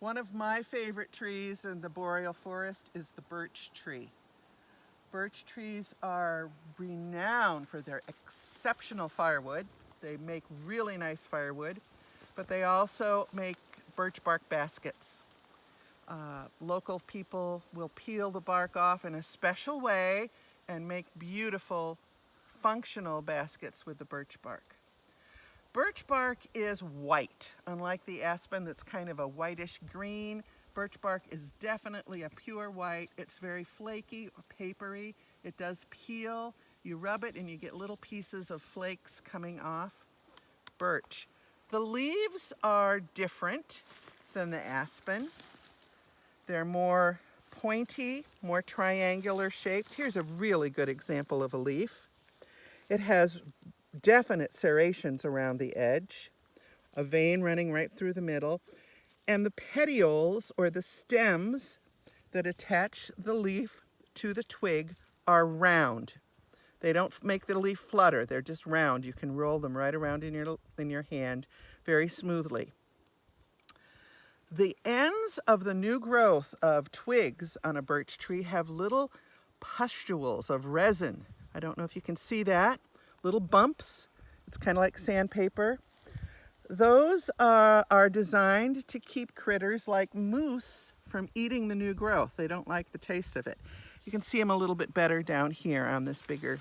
One of my favorite trees in the boreal forest is the birch tree. Birch trees are renowned for their exceptional firewood. They make really nice firewood, but they also make birch bark baskets. Local people will peel the bark off in a special way and make beautiful, functional baskets with the birch bark. Birch bark is white, unlike the aspen that's kind of a whitish green. Birch bark is definitely a pure white. It's very flaky or papery. It does peel. You rub it and you get little pieces of flakes coming off. Birch. The leaves are different than the aspen. They're more pointy, more triangular shaped. Here's a really good example of a leaf. It has definite serrations around the edge, a vein running right through the middle, and the petioles, or the stems that attach the leaf to the twig, are round. They don't make the leaf flutter, they're just round. You can roll them right around in your hand very smoothly. The ends of the new growth of twigs on a birch tree have little pustules of resin. I don't know if you can see that. Little bumps. It's kind of like sandpaper. Those are designed to keep critters like moose from eating the new growth. They don't like the taste of it. You can see them a little bit better down here on this bigger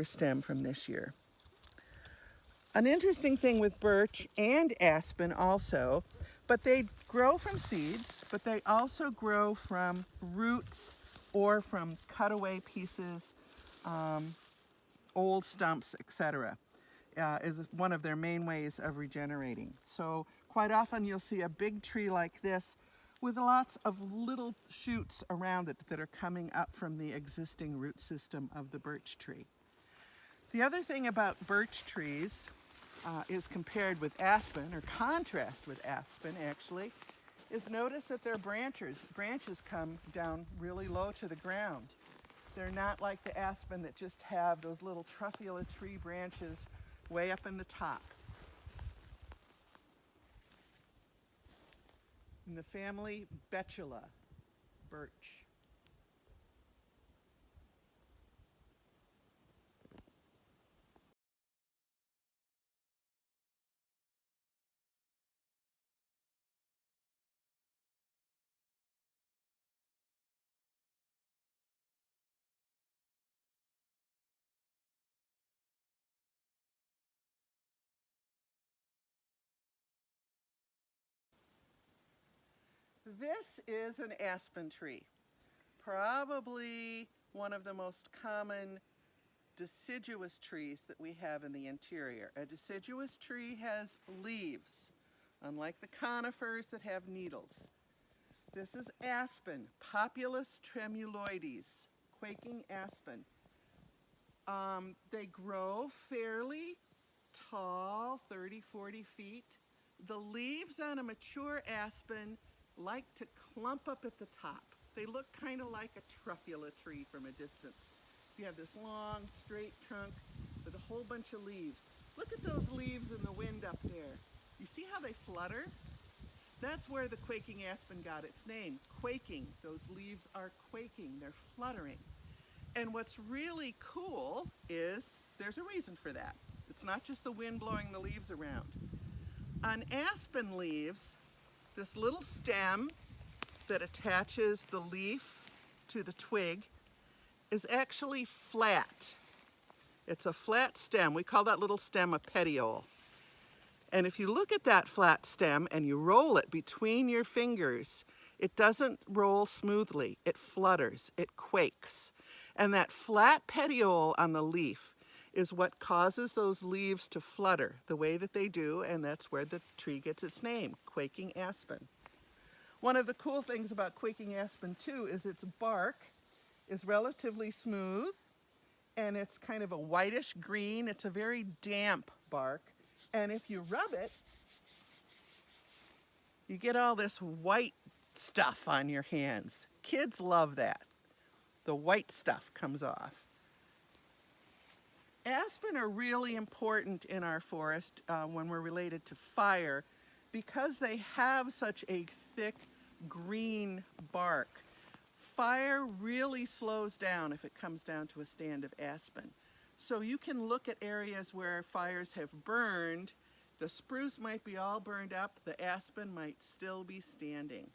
stem from this year. An interesting thing with birch and aspen also, but they grow from seeds, but they also grow from roots or from cutaway pieces, old stumps, etc. Is one of their main ways of regenerating. So quite often you'll see a big tree like this with lots of little shoots around it that are coming up from the existing root system of the birch tree. The other thing about birch trees is compared with aspen, or contrast with aspen actually, is notice that their branches come down really low to the ground. They're not like the aspen that just have those little truffula tree branches way up in the top. In the family Betula, birch. This is an aspen tree, probably one of the most common deciduous trees that we have in the interior. A deciduous tree has leaves, unlike the conifers that have needles. This is aspen, Populus tremuloides, quaking aspen. They grow fairly tall, 30, 40 feet. The leaves on a mature aspen like to clump up at the top. They look kind of like a truffula tree from a distance. You have this long, straight trunk with a whole bunch of leaves. Look at those leaves in the wind up there. You see how they flutter? That's where the quaking aspen got its name, quaking. Those leaves are quaking, they're fluttering. And what's really cool is there's a reason for that. It's not just the wind blowing the leaves around. On aspen leaves, this little stem that attaches the leaf to the twig is actually flat. It's a flat stem. We call that little stem a petiole. And if you look at that flat stem and you roll it between your fingers, it doesn't roll smoothly. It flutters, it quakes. And that flat petiole on the leaf is what causes those leaves to flutter the way that they do, and that's where the tree gets its name, quaking aspen. One of the cool things about quaking aspen too is its bark is relatively smooth, and it's kind of a whitish green. It's a very damp bark, and if you rub it, you get all this white stuff on your hands. Kids love that. The white stuff comes off. Aspen are really important in our forest when we're related to fire because they have such a thick green bark, fire really slows down if it comes down to a stand of aspen. So you can look at areas where fires have burned. The spruce might be all burned up, the aspen might still be standing.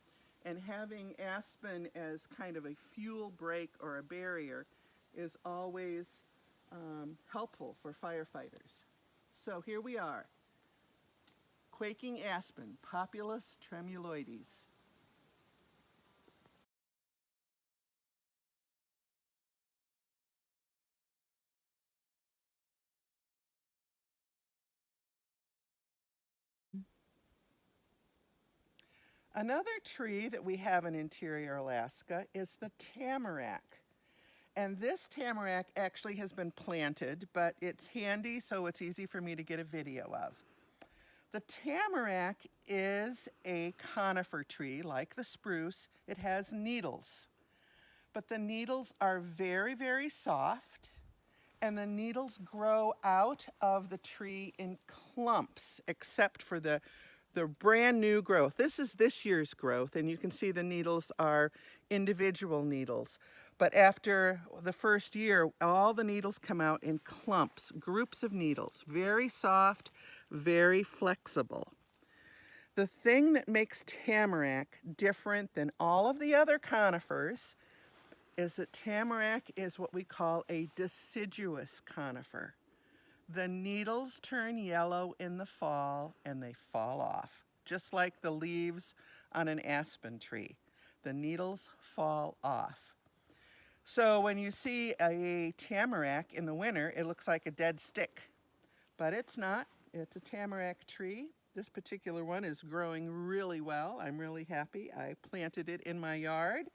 And having aspen as kind of a fuel break or a barrier is always helpful for firefighters. So here we are, quaking aspen, Populus tremuloides. Another tree that we have in interior Alaska is the tamarack. And this tamarack actually has been planted, but it's handy, so it's easy for me to get a video of. The tamarack is a conifer tree, like the spruce. It has needles, but the needles are very, very soft, and the needles grow out of the tree in clumps, except for the brand new growth. This is this year's growth, and you can see the needles are individual needles. But after the first year, all the needles come out in clumps, groups of needles, very soft, very flexible. The thing that makes tamarack different than all of the other conifers is that tamarack is what we call a deciduous conifer. The needles turn yellow in the fall and they fall off, just like the leaves on an aspen tree. The needles fall off. So when you see a tamarack in the winter, it looks like a dead stick, but it's not. It's a tamarack tree. This particular one is growing really well. I'm really happy. I planted it in my yard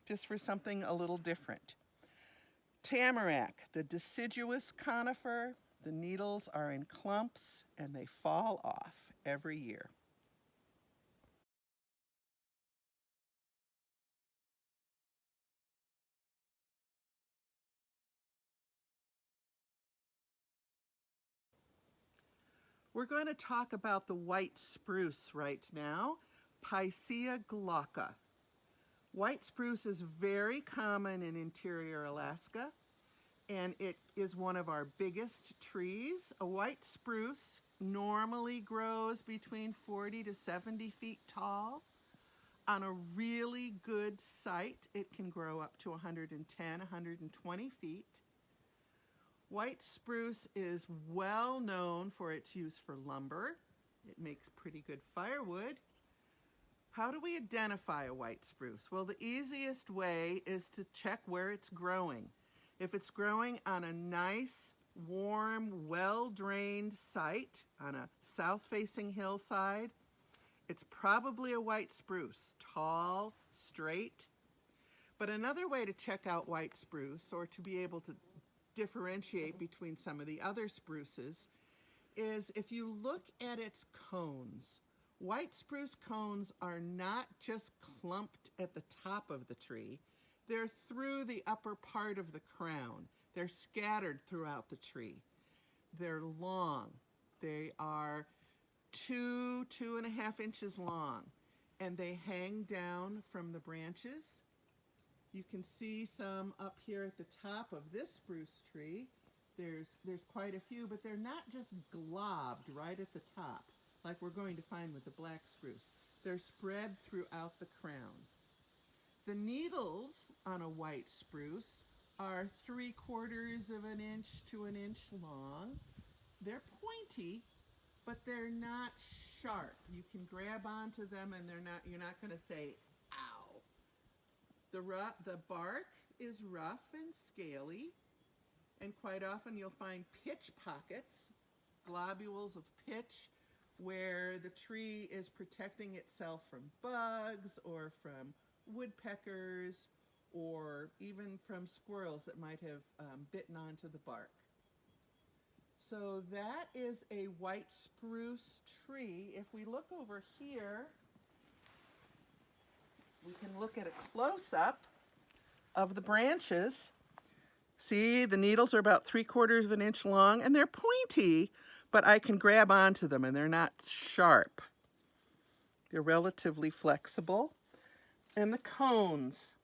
just for something a little different. Tamarack, the deciduous conifer, the needles are in clumps and they fall off every year. We're going to talk about the white spruce right now, Picea glauca. White spruce is very common in interior Alaska, and it is one of our biggest trees. A white spruce normally grows between 40 to 70 feet tall. On a really good site, it can grow up to 110, 120 feet. White spruce is well known for its use for lumber. It makes pretty good firewood. How do we identify a white spruce? Well, the easiest way is to check where it's growing. If it's growing on a nice, warm, well-drained site on a south-facing hillside, it's probably a white spruce, tall, straight. But another way to check out white spruce, or to be able to differentiate between some of the other spruces, is if you look at its cones. White spruce cones are not just clumped at the top of the tree, they're through the upper part of the crown. They're scattered throughout the tree. They're long. They are 2.5 inches long, and they hang down from the branches. You can see some up here at the top of this spruce tree. There's quite a few, but they're not just globbed right at the top, like we're going to find with the black spruce. They're spread throughout the crown. The needles on a white spruce are 3/4 of an inch to an inch long. They're pointy, but they're not sharp. You can grab onto them and you're not going to say, ow. The bark is rough and scaly, and quite often you'll find pitch pockets, globules of pitch, where the tree is protecting itself from bugs or from woodpeckers or even from squirrels that might have bitten onto the bark. So that is a white spruce tree. If we look over here, we can look at a close-up of the branches. See, the needles are about 3/4 of an inch long, and they're pointy, but I can grab onto them and they're not sharp. They're relatively flexible. And the cones.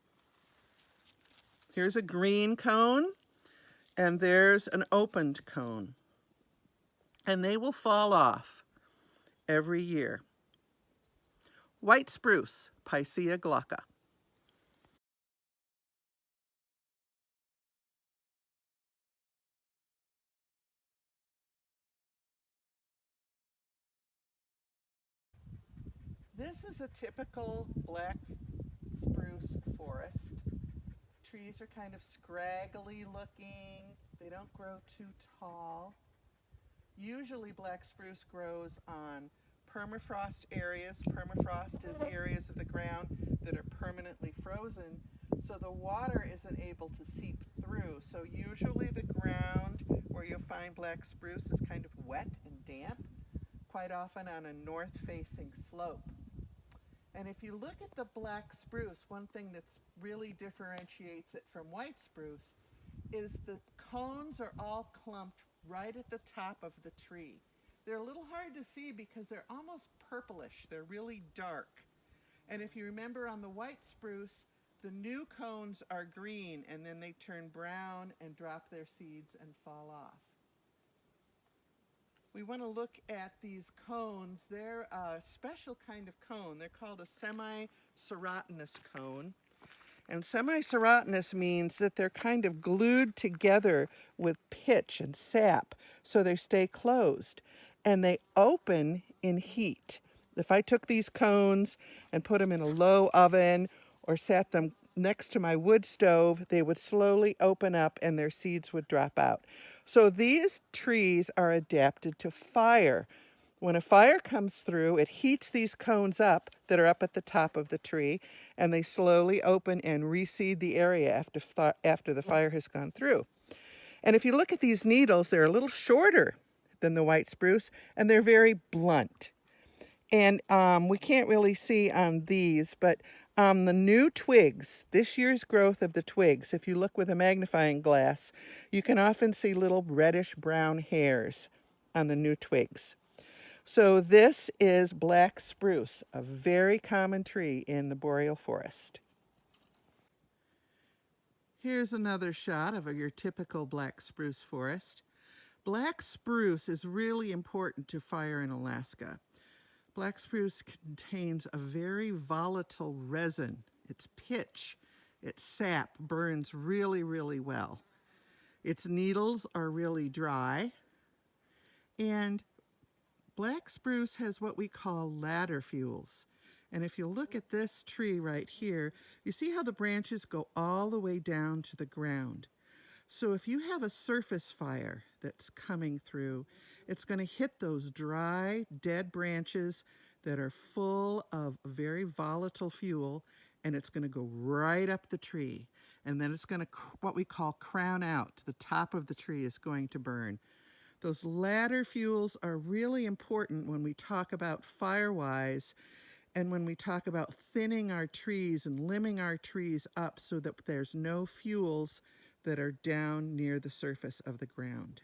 Here's a green cone, and there's an opened cone. And they will fall off every year. White spruce, Picea glauca. This is a typical black spruce forest. Trees are kind of scraggly looking. They don't grow too tall. Usually black spruce grows on permafrost areas. Permafrost is areas of the ground that are permanently frozen, so the water isn't able to seep through. So usually the ground where you'll find black spruce is kind of wet and damp, quite often on a north-facing slope. And if you look at the black spruce, one thing that's really differentiates it from white spruce is the cones are all clumped right at the top of the tree. They're a little hard to see because they're almost purplish. They're really dark. And if you remember on the white spruce, the new cones are green and then they turn brown and drop their seeds and fall off. We want to look at these cones. They're a special kind of cone. They're called a semi-serotinous cone. And semi-serotinous means that they're kind of glued together with pitch and sap, so they stay closed. And they open in heat. If I took these cones and put them in a low oven or sat them next to my wood stove, they would slowly open up and their seeds would drop out. So these trees are adapted to fire. When a fire comes through, it heats these cones up that are up at the top of the tree, and they slowly open and reseed the area after the fire has gone through. And if you look at these needles, they're a little shorter than the white spruce, and they're very blunt. And we can't really see on these, but on the new twigs, this year's growth of the twigs, if you look with a magnifying glass, you can often see little reddish-brown hairs on the new twigs. So this is black spruce, a very common tree in the boreal forest. Here's another shot of your typical black spruce forest. Black spruce is really important to fire in Alaska. Black spruce contains a very volatile resin. Its pitch, its sap burns really, really well. Its needles are really dry, and black spruce has what we call ladder fuels. And if you look at this tree right here, you see how the branches go all the way down to the ground. So if you have a surface fire that's coming through, it's going to hit those dry, dead branches that are full of very volatile fuel, and it's going to go right up the tree. And then it's going to, what we call crown out. The top of the tree is going to burn. Those ladder fuels are really important when we talk about firewise and when we talk about thinning our trees and limbing our trees up so that there's no fuels that are down near the surface of the ground.